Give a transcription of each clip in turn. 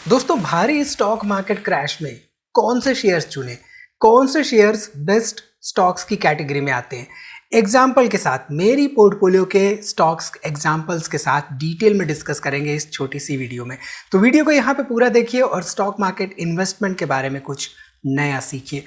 दोस्तों भारी stock market crash में कौन से शेयर्स चुने, कौन से शेयर्स बेस्ट स्टॉक्स की कैटेगरी में आते हैं, एग्जाम्पल के साथ मेरी पोर्टफोलियो के स्टॉक्स एग्जाम्पल्स के साथ डिटेल में डिस्कस करेंगे इस छोटी सी वीडियो में। तो वीडियो को यहाँ पे पूरा देखिए और स्टॉक मार्केट इन्वेस्टमेंट के बारे में कुछ नया सीखिए।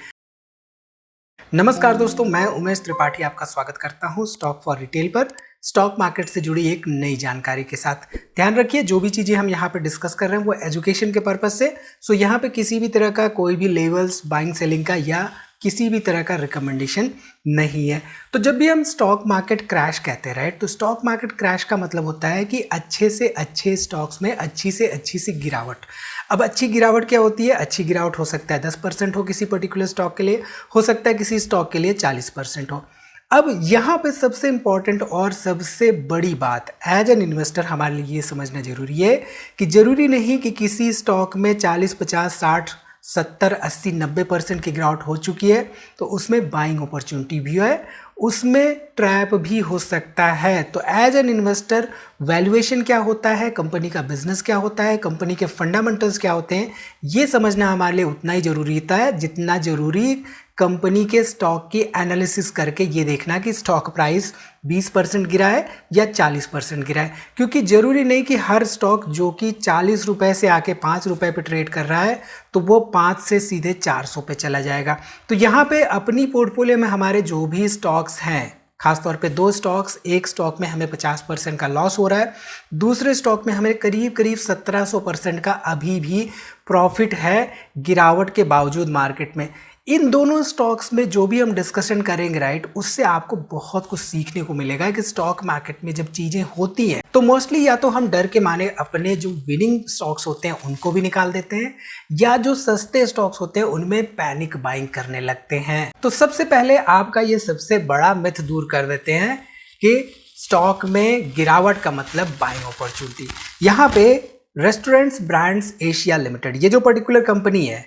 नमस्कार दोस्तों, मैं उमेश त्रिपाठी आपका स्वागत करता हूँ स्टॉक फॉर रिटेल पर स्टॉक मार्केट से जुड़ी एक नई जानकारी के साथ। ध्यान रखिए जो भी चीज़ें हम यहाँ पे डिस्कस कर रहे हैं वो एजुकेशन के पर्पज से, सो यहाँ पे किसी भी तरह का कोई भी लेवल्स बाइंग सेलिंग का या किसी भी तरह का रिकमेंडेशन नहीं है। तो जब भी हम स्टॉक मार्केट क्रैश कहते हैं राइट, तो स्टॉक मार्केट क्रैश का मतलब होता है कि अच्छे से अच्छे स्टॉक्स में अच्छी से अच्छी सी गिरावट। अब अच्छी गिरावट क्या होती है? अच्छी गिरावट हो सकता है 10% हो किसी पर्टिकुलर स्टॉक के लिए, हो सकता है किसी स्टॉक के लिए 40% हो। अब यहाँ पे सबसे इंपॉर्टेंट और सबसे बड़ी बात एज एन इन्वेस्टर हमारे लिए ये समझना जरूरी है कि जरूरी नहीं कि किसी स्टॉक में 40, 50, 60, 70, 80, 90% की गिरावट हो चुकी है तो उसमें बाइंग अपॉर्चुनिटी भी है, उसमें ट्रैप भी हो सकता है। तो एज एन इन्वेस्टर वैल्यूएशन क्या होता है, कंपनी का बिजनेस क्या होता है, कंपनी के फंडामेंटल्स क्या होते हैं, ये समझना हमारे लिए उतना ही जरूरी होता है जितना जरूरी कंपनी के स्टॉक की एनालिसिस करके ये देखना कि स्टॉक प्राइस 20% गिरा है या 40% गिरा है। क्योंकि जरूरी नहीं कि हर स्टॉक जो कि 40 रुपए से आके 5 रुपए पे ट्रेड कर रहा है तो वो 5 से सीधे 400 पे चला जाएगा। तो यहाँ पे अपनी पोर्टफोलियो में हमारे जो भी स्टॉक्स हैं, खासतौर पे दो स्टॉक्स, एक स्टॉक में हमें 50% का लॉस हो रहा है, दूसरे स्टॉक में हमें करीब 1700% का अभी भी प्रॉफिट है गिरावट के बावजूद मार्केट में। इन दोनों स्टॉक्स में जो भी हम डिस्कशन करेंगे राइट, उससे आपको बहुत कुछ सीखने को मिलेगा कि स्टॉक मार्केट में जब चीजें होती हैं तो मोस्टली या तो हम डर के माने अपने जो विनिंग स्टॉक्स होते हैं उनको भी निकाल देते हैं, या जो सस्ते स्टॉक्स होते हैं उनमें पैनिक बाइंग करने लगते हैं। तो सबसे पहले आपका ये सबसे बड़ा मिथ दूर कर देते हैं कि स्टॉक में गिरावट का मतलब बाइंग अपॉर्चुनिटी। यहाँ पे रेस्टोरेंट्स ब्रांड्स एशिया लिमिटेड, ये जो पर्टिकुलर कंपनी है,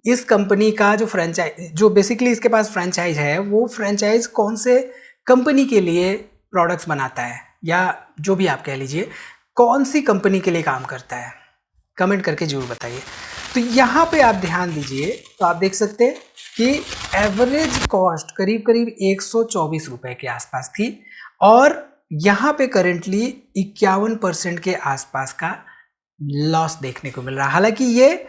इस कंपनी का जो फ्रेंचाइज, जो बेसिकली इसके पास फ्रेंचाइज है, वो फ्रेंचाइज कौन से कंपनी के लिए प्रोडक्ट्स बनाता है या जो भी आप कह लीजिए, कौन सी कंपनी के लिए काम करता है, कमेंट करके जरूर बताइए। तो यहाँ पे आप ध्यान दीजिए तो आप देख सकते हैं कि एवरेज कॉस्ट करीब करीब 124 रुपए के आसपास थी और यहाँ पे करेंटली 51% के आसपास का लॉस देखने को मिल रहा है। हालांकि ये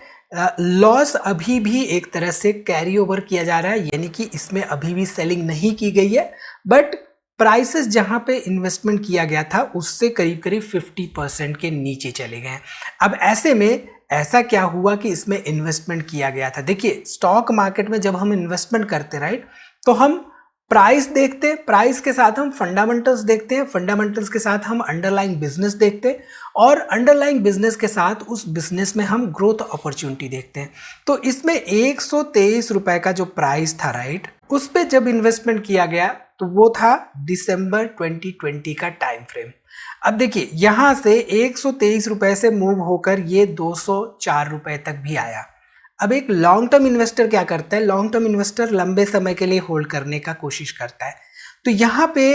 लॉस अभी भी एक तरह से कैरी ओवर किया जा रहा है, यानी कि इसमें अभी भी सेलिंग नहीं की गई है, बट प्राइसेस जहां पे इन्वेस्टमेंट किया गया था उससे करीब करीब 50% के नीचे चले गए हैं। अब ऐसे में ऐसा क्या हुआ कि इसमें इन्वेस्टमेंट किया गया था? देखिए स्टॉक मार्केट में जब हम इन्वेस्टमेंट करते राइट, तो हम प्राइस देखते हैं, प्राइस के साथ हम फंडामेंटल्स देखते हैं, फंडामेंटल्स के साथ हम अंडरलाइंग बिजनेस देखते हैं और अंडरलाइंग बिजनेस के साथ उस बिजनेस में हम ग्रोथ अपॉर्चुनिटी देखते हैं। तो इसमें 123 रुपए का जो प्राइस था राइट, उस पे जब इन्वेस्टमेंट किया गया तो वो था दिसंबर 2020 का टाइम फ्रेम। अब देखिए यहां से 123 रुपए से मूव होकर ये 204 रुपए तक भी आया। अब एक लॉन्ग टर्म इन्वेस्टर क्या करता है? लॉन्ग टर्म इन्वेस्टर लंबे समय के लिए होल्ड करने का कोशिश करता है। तो यहाँ पे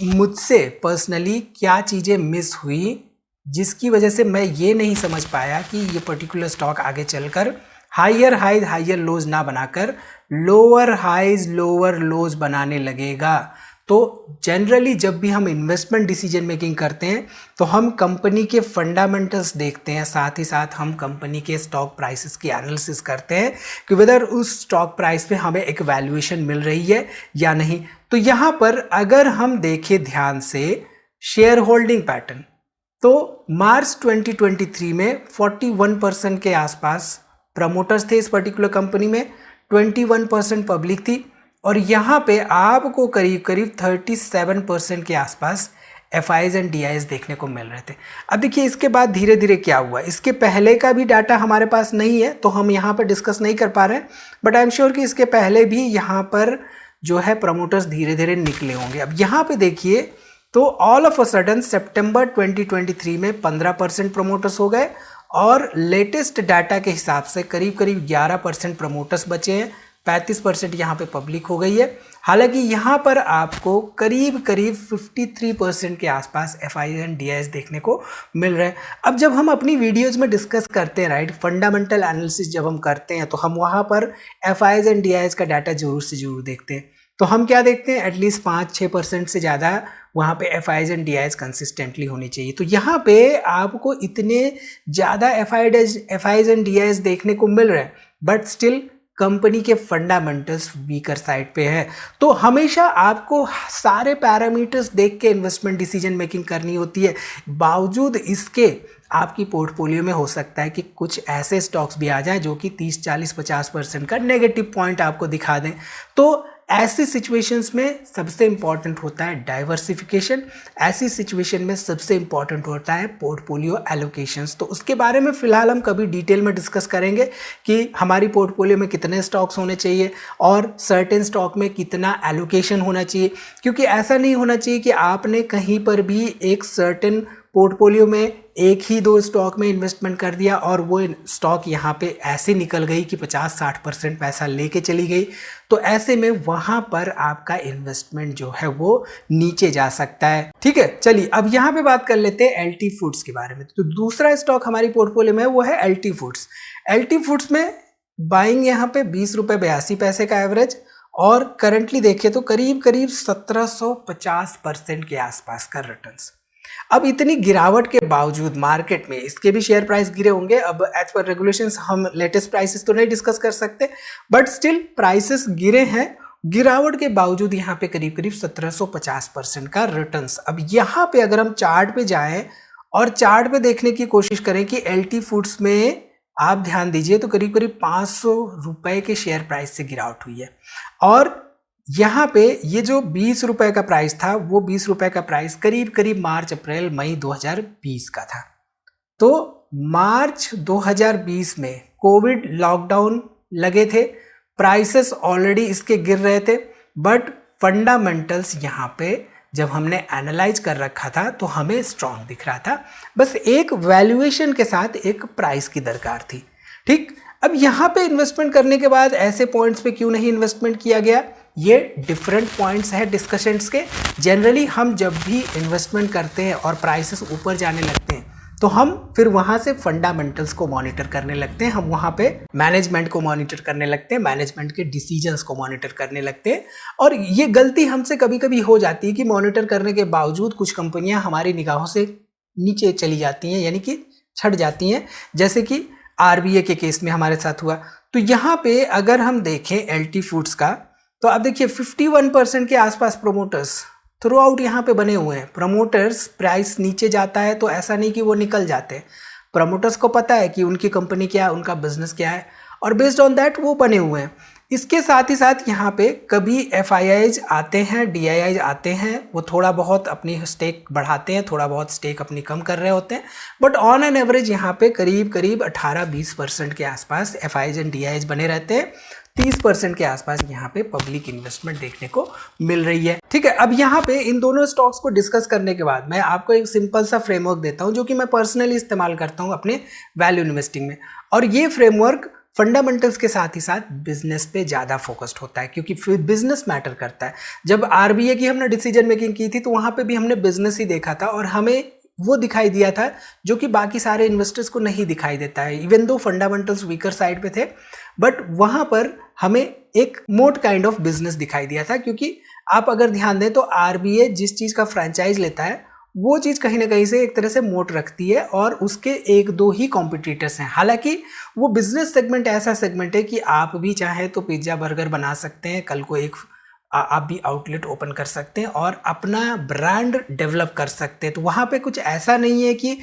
मुझसे पर्सनली क्या चीज़ें मिस हुई जिसकी वजह से मैं ये नहीं समझ पाया कि ये पर्टिकुलर स्टॉक आगे चलकर हायर हाइज हायर लोज ना बनाकर लोअर हाइज लोअर लोज बनाने लगेगा। तो जनरली जब भी हम इन्वेस्टमेंट डिसीजन मेकिंग करते हैं तो हम कंपनी के फंडामेंटल्स देखते हैं, साथ ही साथ हम कंपनी के स्टॉक प्राइसेस की एनालिसिस करते हैं कि वेदर उस स्टॉक प्राइस पे हमें एक वैल्यूएशन मिल रही है या नहीं। तो यहाँ पर अगर हम देखें ध्यान से शेयर होल्डिंग पैटर्न, तो मार्च 2023 में 41% के आसपास प्रमोटर्स थे इस पर्टिकुलर कंपनी में, 21% पब्लिक थी और यहाँ पे आपको करीब करीब 37% के आसपास FIs एंड DIs देखने को मिल रहे थे। अब देखिए इसके बाद धीरे धीरे क्या हुआ, इसके पहले का भी डाटा हमारे पास नहीं है तो हम यहाँ पर डिस्कस नहीं कर पा रहे हैं, बट आई एम श्योर कि इसके पहले भी यहाँ पर जो है प्रमोटर्स धीरे धीरे निकले होंगे। अब यहाँ पे देखिए तो ऑल ऑफ अ सडन सितंबर 2023 में 15% प्रमोटर्स हो गए और लेटेस्ट डाटा के हिसाब से करीब करीब 11% प्रमोटर्स बचे हैं, 35% यहाँ पे पब्लिक हो गई है। हालांकि यहाँ पर आपको करीब करीब 53% के आसपास FIs एंड DIs देखने को मिल रहे हैं। अब जब हम अपनी वीडियोज़ में डिस्कस करते हैं राइट, फंडामेंटल एनालिसिस जब हम करते हैं तो हम वहाँ पर FIs एंड DIs का डाटा जरूर से जरूर देखते हैं। तो हम क्या देखते हैं, एटलीस्ट 5-6% से ज़्यादा वहाँ पे FIs एंड DIs कंसिस्टेंटली होनी चाहिए। तो यहाँ पे आपको इतने ज़्यादा FIs एंड DIs देखने को मिल रहे हैं, बट स्टिल कंपनी के फंडामेंटल्स वीकर साइड पे है। तो हमेशा आपको सारे पैरामीटर्स देख के इन्वेस्टमेंट डिसीजन मेकिंग करनी होती है। बावजूद इसके आपकी पोर्टफोलियो में हो सकता है कि कुछ ऐसे स्टॉक्स भी आ जाएं जो कि 30-40-50% का नेगेटिव पॉइंट आपको दिखा दें। तो ऐसी सिचुएशंस में सबसे इंपॉर्टेंट होता है डाइवर्सिफिकेशन। ऐसी सिचुएशन में सबसे इंपॉर्टेंट होता है पोर्टफोलियो एलोकेशंस। तो उसके बारे में फिलहाल हम कभी डिटेल में डिस्कस करेंगे कि हमारी पोर्टफोलियो में कितने स्टॉक्स होने चाहिए और सर्टेन स्टॉक में कितना एलोकेशन होना चाहिए, क्योंकि ऐसा नहीं होना चाहिए कि आपने कहीं पर भी एक सर्टेन पोर्टफोलियो में एक ही 2 स्टॉक में इन्वेस्टमेंट कर दिया और वो स्टॉक यहाँ पे ऐसे निकल गई कि 50-60% पैसा लेके चली गई। तो ऐसे में वहाँ पर आपका इन्वेस्टमेंट जो है वो नीचे जा सकता है। ठीक है, चलिए अब यहाँ पे बात कर लेते हैं LT फूड्स के बारे में। तो दूसरा स्टॉक हमारी पोर्टफोलियो में वो है LT फूड्स। LT फूड्स में बाइंग यहाँ पे 20 रुपये 82 पैसे का एवरेज, और करंटली देखें तो करीब करीब 1750% के आसपास का रिटर्न्स। अब इतनी गिरावट के बावजूद मार्केट में इसके भी शेयर प्राइस गिरे होंगे। अब एज पर रेगुलेशंस हम लेटेस्ट प्राइसेस तो नहीं डिस्कस कर सकते, बट स्टिल प्राइसेस गिरे हैं। गिरावट के बावजूद यहाँ पे करीब करीब 1750% का रिटर्न्स। अब यहाँ पे अगर हम चार्ट पे जाएं और चार्ट पे देखने की कोशिश करें कि LT फूड्स में आप ध्यान दीजिए तो करीब करीब 500 रुपए के शेयर प्राइस से गिरावट हुई है। और यहाँ पे ये जो 20 रुपए का प्राइस था, वो 20 रुपए का प्राइस करीब करीब मार्च अप्रैल मई 2020 का था। तो मार्च 2020 में कोविड लॉकडाउन लगे थे, प्राइसेस ऑलरेडी इसके गिर रहे थे, बट फंडामेंटल्स यहाँ पे जब हमने एनालाइज कर रखा था तो हमें स्ट्रॉन्ग दिख रहा था। बस एक वैल्यूएशन के साथ एक प्राइस की दरकार थी। ठीक, अब यहाँ पे इन्वेस्टमेंट करने के बाद ऐसे पॉइंट्स पे क्यों नहीं इन्वेस्टमेंट किया गया, ये डिफरेंट पॉइंट्स है डिस्कशंस के। जनरली हम जब भी इन्वेस्टमेंट करते हैं और प्राइसेस ऊपर जाने लगते हैं तो हम फिर वहाँ से फंडामेंटल्स को मॉनिटर करने लगते हैं, हम वहाँ पे मैनेजमेंट को मॉनिटर करने लगते हैं, मैनेजमेंट के डिसीजंस को मॉनिटर करने लगते हैं। और ये गलती हमसे कभी कभी हो जाती है कि मॉनिटर करने के बावजूद कुछ कंपनियां हमारी निगाहों से नीचे चली जाती हैं, यानी कि छट जाती हैं, जैसे कि RBA के केस में हमारे साथ हुआ। तो यहाँ पे अगर हम देखें LT फूड्स का, तो आप देखिए 51% के आसपास प्रोमोटर्स थ्रू आउट यहाँ पे बने हुए हैं। प्रमोटर्स प्राइस नीचे जाता है तो ऐसा नहीं कि वो निकल जाते हैं, प्रमोटर्स को पता है कि उनकी कंपनी क्या है, उनका बिजनेस क्या है, और बेस्ड ऑन दैट वो बने हुए हैं। इसके साथ ही साथ यहाँ पे कभी FIIs आते हैं, DIIs आते हैं, वो थोड़ा बहुत अपनी स्टेक बढ़ाते हैं, थोड़ा बहुत स्टेक अपनी कम कर रहे होते हैं, बट ऑन एन एवरेज यहाँ पे करीब करीब 18-20% के आसपास FIIs एंड DIIs बने रहते हैं। 30% के आसपास यहाँ पे पब्लिक इन्वेस्टमेंट देखने को मिल रही है। ठीक है, अब यहाँ पे इन दोनों स्टॉक्स को डिस्कस करने के बाद मैं आपको एक सिंपल सा फ्रेमवर्क देता हूँ जो कि मैं पर्सनली इस्तेमाल करता हूँ अपने वैल्यू इन्वेस्टिंग में। और ये फ्रेमवर्क फंडामेंटल्स के साथ ही साथ बिजनेस पे ज़्यादा फोकस्ड होता है, क्योंकि फिर बिजनेस मैटर करता है। जब RBA की हमने डिसीजन मेकिंग की थी तो वहाँ पे भी हमने बिजनेस ही देखा था और हमें वो दिखाई दिया था जो कि बाकी सारे इन्वेस्टर्स को नहीं दिखाई देता है। Even though fundamentals weaker side पे थे, बट वहाँ पर हमें एक मोड काइंड ऑफ बिजनेस दिखाई दिया था, क्योंकि आप अगर ध्यान दें तो RBA जिस चीज़ का फ्रेंचाइज लेता है वो चीज़ कहीं ना कहीं से एक तरह से मोट रखती है और उसके 1-2 ही कॉम्पिटिटर्स हैं। हालांकि वो बिजनेस सेगमेंट ऐसा सेगमेंट है कि आप भी चाहे तो पिज्ज़ा बर्गर बना सकते हैं, कल को एक आप भी आउटलेट ओपन कर सकते हैं और अपना ब्रांड डेवलप कर सकते हैं। तो वहाँ पे कुछ ऐसा नहीं है कि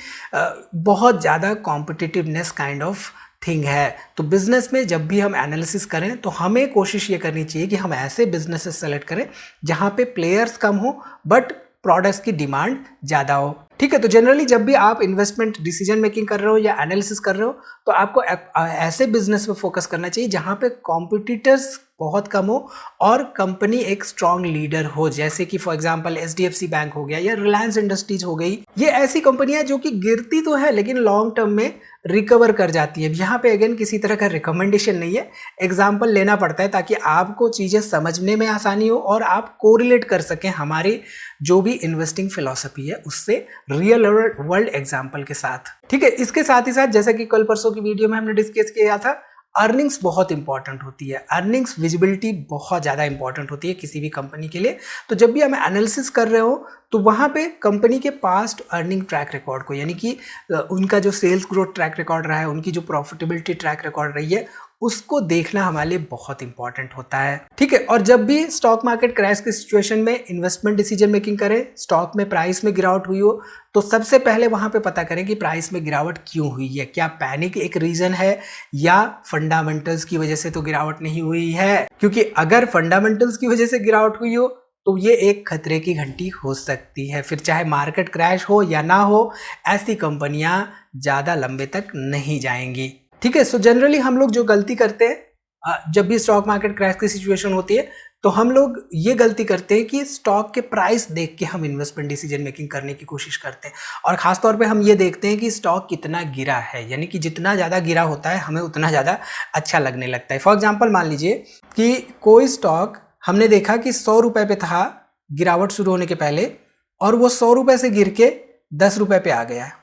बहुत ज़्यादा कॉम्पिटिटिवनेस काइंड ऑफ थिंग है। तो बिजनेस में जब भी हम एनालिसिस करें तो हमें कोशिश ये करनी चाहिए कि हम ऐसे बिजनेसेस सेलेक्ट करें जहाँ पे प्लेयर्स कम हो बट प्रोडक्ट्स की डिमांड ज़्यादा हो। ठीक है, तो जनरली जब भी आप इन्वेस्टमेंट डिसीजन मेकिंग कर रहे हो या एनालिसिस कर रहे हो तो आपको ऐसे बिजनेस पे फोकस करना चाहिए जहाँ पे कॉम्पिटिटर्स बहुत कम हो और कंपनी एक स्ट्रॉन्ग लीडर हो, जैसे कि फॉर एग्जांपल HDFC बैंक हो गया या रिलायंस इंडस्ट्रीज हो गई। ये ऐसी कंपनियां जो कि गिरती तो है लेकिन लॉन्ग टर्म में रिकवर कर जाती है। यहाँ पे अगेन किसी तरह का रिकमेंडेशन नहीं है, एग्जाम्पल लेना पड़ता है ताकि आपको चीज़ें समझने में आसानी हो और आप कोरिलेट कर सकें हमारी जो भी इन्वेस्टिंग फिलॉसफी है उससे रियल वर्ल्ड एग्जाम्पल के साथ। ठीक है, इसके साथ ही साथ जैसा कि कल परसों की वीडियो में हमने डिस्कस किया था, अर्निंग्स बहुत इंपॉर्टेंट होती है। अर्निंग्स विजिबिलिटी बहुत ज़्यादा इंपॉर्टेंट होती है किसी भी कंपनी के लिए। तो जब भी हम एनालिसिस कर रहे हो तो वहाँ पे कंपनी के पास्ट अर्निंग ट्रैक रिकॉर्ड को, यानी कि उनका जो सेल्स ग्रोथ ट्रैक रिकॉर्ड रहा है, उनकी जो प्रॉफिटेबिलिटी ट्रैक रिकॉर्ड रही है, उसको देखना हमारे लिए बहुत इंपॉर्टेंट होता है। ठीक है, और जब भी स्टॉक मार्केट क्रैश की सिचुएशन में इन्वेस्टमेंट डिसीजन मेकिंग करें, स्टॉक में प्राइस में गिरावट हुई हो, तो सबसे पहले वहां पे पता करें कि प्राइस में गिरावट क्यों हुई है। क्या पैनिक एक रीजन है या फंडामेंटल्स की वजह से तो गिरावट नहीं हुई है? क्योंकि अगर फंडामेंटल्स की वजह से गिरावट हुई हो तो ये एक खतरे की घंटी हो सकती है। फिर चाहे मार्केट क्रैश हो या ना हो, ऐसी कंपनियां ज़्यादा लंबे तक नहीं जाएंगी। ठीक है, सो जनरली हम लोग जो गलती करते हैं जब भी स्टॉक मार्केट क्रैश की सिचुएशन होती है, तो हम लोग ये गलती करते हैं कि स्टॉक के प्राइस देख के हम इन्वेस्टमेंट डिसीजन मेकिंग करने की कोशिश करते हैं। और खासतौर पे हम ये देखते हैं कि स्टॉक कितना गिरा है, यानी कि जितना ज़्यादा गिरा होता है हमें उतना ज़्यादा अच्छा लगने लगता है। फॉर एग्जाम्पल मान लीजिए कि कोई स्टॉक हमने देखा कि 100 रुपये पे था गिरावट शुरू होने के पहले, और वो 100 रुपये से गिर के 10 रुपये पे आ गया है,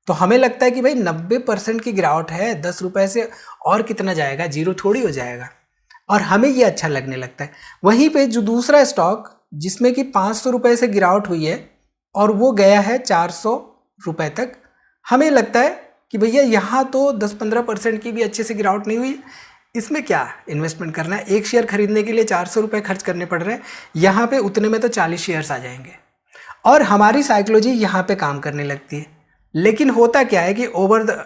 तो हमें लगता है कि भाई 90% की गिरावट है, 10 रुपये से और कितना जाएगा, जीरो थोड़ी हो जाएगा, और हमें ये अच्छा लगने लगता है। वहीं पे जो दूसरा स्टॉक जिसमें कि 500 रुपये से गिरावट हुई है और वो गया है 400 रुपये तक, हमें लगता है कि भैया यहाँ तो 10-15% की भी अच्छे से गिरावट नहीं हुई, इसमें क्या इन्वेस्टमेंट करना है। एक शेयर खरीदने के लिए 400 रुपये खर्च करने पड़ रहे हैं, यहाँ पे उतने में तो 40 शेयर्स आ जाएंगे, और हमारी साइकोलॉजी यहाँ पे काम करने लगती है। लेकिन होता क्या है कि over the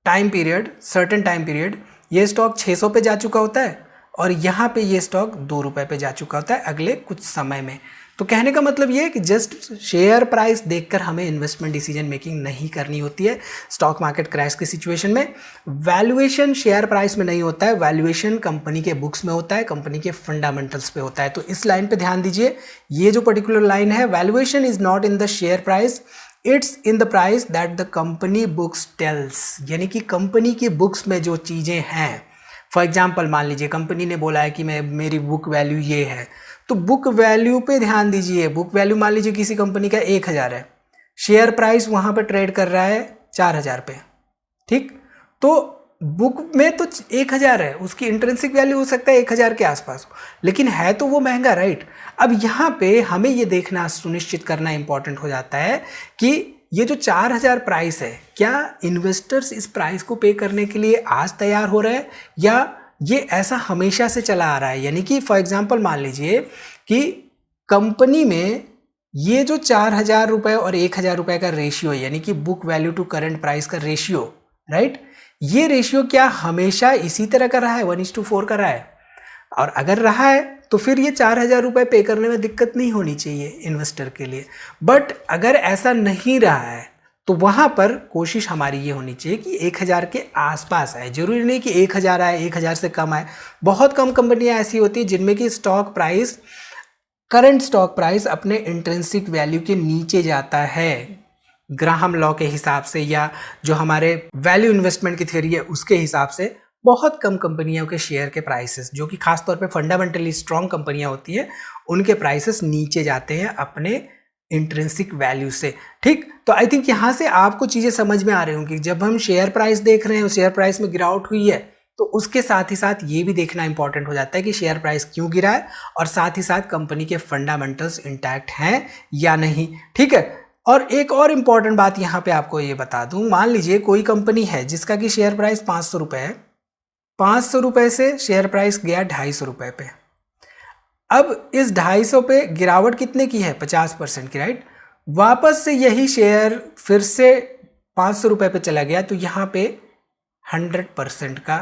time period, certain time period, ये स्टॉक 600 पे जा चुका होता है और यहाँ पे ये स्टॉक 2 रुपये पे जा चुका होता है अगले कुछ समय में। तो कहने का मतलब ये है कि जस्ट शेयर प्राइस देखकर हमें इन्वेस्टमेंट डिसीजन मेकिंग नहीं करनी होती है। स्टॉक मार्केट क्रैश की सिचुएशन में वैल्यूएशन शेयर प्राइस में नहीं होता है, वैल्यूएशन कंपनी के बुक्स में होता है, कंपनी के फंडामेंटल्स पे होता है। तो इस लाइन पे ध्यान दीजिए, ये जो पर्टिकुलर लाइन है, valuation is not in the share price, it's in the price that the company books tells, यानी कि कंपनी की बुक्स में जो चीज़ें हैं। फॉर एग्जाम्पल मान लीजिए कंपनी ने बोला है कि मेरी बुक वैल्यू ये है, तो बुक वैल्यू पे ध्यान दीजिए। बुक वैल्यू मान लीजिए किसी कंपनी का 1000 है, शेयर प्राइस वहाँ पे ट्रेड कर रहा है 4000 पे, ठीक, तो बुक में तो 1000 है, उसकी इंट्रिंसिक वैल्यू हो सकता है 1000 के आसपास, लेकिन है तो वो महंगा, राइट। अब यहाँ पे हमें ये देखना सुनिश्चित करना इंपॉर्टेंट हो जाता है कि ये जो 4000 प्राइस है, क्या इन्वेस्टर्स इस प्राइस को पे करने के लिए आज तैयार हो रहे हैं या ये ऐसा हमेशा से चला आ रहा है। यानी कि फॉर एग्जांपल मान लीजिए कि कंपनी में ये जो 4000 रुपये और 1000 रुपये का रेशियो है, यानी कि book value to current price का रेशियो, राइट, ये रेशियो क्या हमेशा इसी तरह का रहा है, 1:4 का रहा है? और अगर रहा है तो फिर ये 4000 रुपये पे करने में दिक्कत नहीं होनी चाहिए इन्वेस्टर के लिए। बट अगर ऐसा नहीं रहा है तो वहाँ पर कोशिश हमारी ये होनी चाहिए कि 1000 के आसपास आए। जरूरी नहीं कि 1000 आए, 1000 से कम आए। बहुत कम कंपनियाँ ऐसी होती है जिनमें कि stock price, current stock price अपने इंट्रिंसिक वैल्यू के नीचे जाता है, ग्राहम लॉ के हिसाब से या जो हमारे वैल्यू इन्वेस्टमेंट की थ्योरी है उसके हिसाब से। बहुत कम कंपनियों के शेयर के प्राइसेस, जो कि खासतौर पे फंडामेंटली स्ट्रॉन्ग कंपनियां होती हैं, उनके प्राइसेस नीचे जाते हैं अपने इंट्रिंसिक वैल्यू से। ठीक, तो आई थिंक यहाँ से आपको चीज़ें समझ में आ रही होंगी। जब हम शेयर प्राइस देख रहे हैं, शेयर प्राइस में गिरावट हुई है, तो उसके साथ ही साथ ये भी देखना इंपॉर्टेंट हो जाता है कि शेयर प्राइस क्यों गिरा है और साथ ही साथ कंपनी के फंडामेंटल्स इंटैक्ट हैं या नहीं। ठीक है, और एक और इम्पॉर्टेंट बात यहाँ पे आपको ये बता दूं, मान लीजिए कोई कंपनी है जिसका कि शेयर प्राइस 500 रुपये है, 500 रुपये से शेयर प्राइस गया 250 रुपये पे। अब इस 250 पे गिरावट कितने की है? 50% की, राइट। वापस से यही शेयर फिर से 500 रुपये पे चला गया, तो यहाँ पे 100% का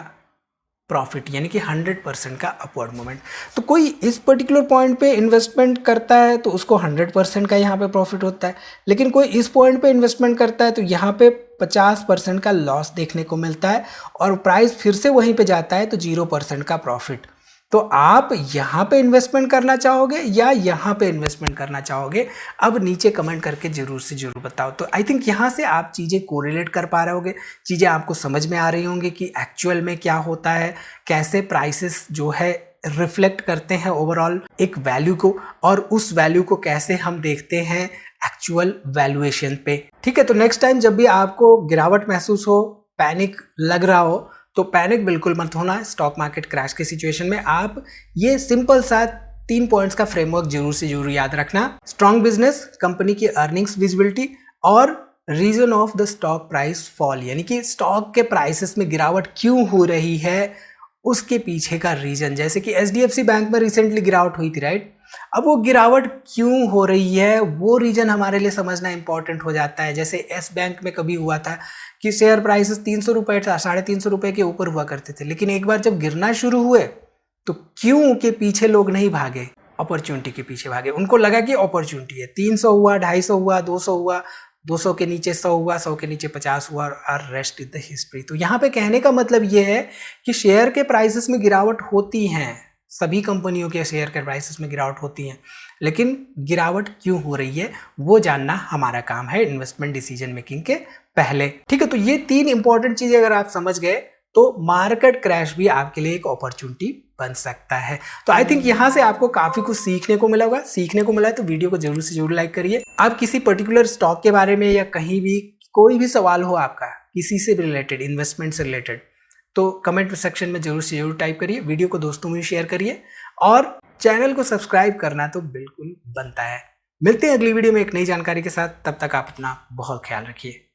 प्रॉफिट, यानी कि 100% का अपवर्ड मूवमेंट। तो कोई इस पर्टिकुलर पॉइंट पे इन्वेस्टमेंट करता है तो उसको 100% का यहाँ पे प्रॉफिट होता है, लेकिन कोई इस पॉइंट पे इन्वेस्टमेंट करता है तो यहाँ पे 50% का लॉस देखने को मिलता है और प्राइस फिर से वहीं पे जाता है तो 0% का प्रॉफिट। तो आप यहाँ पे इन्वेस्टमेंट करना चाहोगे या यहाँ पे इन्वेस्टमेंट करना चाहोगे, अब नीचे कमेंट करके जरूर से जरूर बताओ। तो आई थिंक यहाँ से आप चीज़ें कोरिलेट कर पा रहे होगे, चीज़ें आपको समझ में आ रही होंगी कि एक्चुअल में क्या होता है, कैसे प्राइसेस जो है रिफ्लेक्ट करते हैं ओवरऑल एक वैल्यू को, और उस वैल्यू को कैसे हम देखते हैं एक्चुअल वैल्यूएशन पे। ठीक है, तो नेक्स्ट टाइम जब भी आपको गिरावट महसूस हो, पैनिक लग रहा हो, तो पैनिक बिल्कुल मत होना। स्टॉक मार्केट क्रैश की सिचुएशन में आप ये सिंपल सा 3 पॉइंट्स का फ्रेमवर्क जरूर से जरूर याद रखना। स्ट्रॉन्ग बिजनेस, कंपनी की अर्निंग्स विजिबिलिटी, और reason of the stock price fall, यानी कि स्टॉक के प्राइसेस में गिरावट क्यों हो रही है, उसके पीछे का रीजन। जैसे कि HDFC बैंक में रिसेंटली गिरावट हुई थी, राइट। अब वो गिरावट क्यों हो रही है, वो रीजन हमारे लिए समझना इंपॉर्टेंट हो जाता है। जैसे S बैंक में कभी हुआ था कि शेयर प्राइसेस 300 रुपये, 350 रुपये के ऊपर हुआ करते थे, लेकिन एक बार जब गिरना शुरू हुए तो क्यों के पीछे लोग नहीं भागे, अपॉर्चुनिटी के पीछे भागे। उनको लगा कि अपॉर्चुनिटी है, 300 हुआ, 250 हुआ, 200 हुआ, 200 के नीचे 100 हुआ, 100 के नीचे 50 हुआ, और रेस्ट इज द हिस्ट्री। तो यहाँ पे कहने का मतलब ये है कि शेयर के प्राइसेस में गिरावट होती हैं, सभी कंपनियों के शेयर के प्राइसेस में गिरावट होती हैं, लेकिन गिरावट क्यों हो रही है वो जानना हमारा काम है इन्वेस्टमेंट डिसीजन मेकिंग के पहले। ठीक है, तो ये 3 इंपॉर्टेंट चीजें अगर आप समझ गए तो मार्केट क्रैश भी आपके लिए एक अपॉर्चुनिटी बन सकता है। तो आई थिंक यहाँ से आपको काफी कुछ सीखने को मिला होगा। सीखने को मिला है तो वीडियो को जरूर से जरूर लाइक करिए। आप किसी पर्टिकुलर स्टॉक के बारे में या कहीं भी कोई भी सवाल हो आपका किसी से भी रिलेटेड, इन्वेस्टमेंट से रिलेटेड, तो कमेंट सेक्शन में जरूर से जरूर टाइप करिए। वीडियो को दोस्तों में शेयर करिए और चैनल को सब्सक्राइब करना तो बिल्कुल बनता है। मिलते हैं अगली वीडियो में एक नई जानकारी के साथ, तब तक आप अपना बहुत ख्याल रखिए।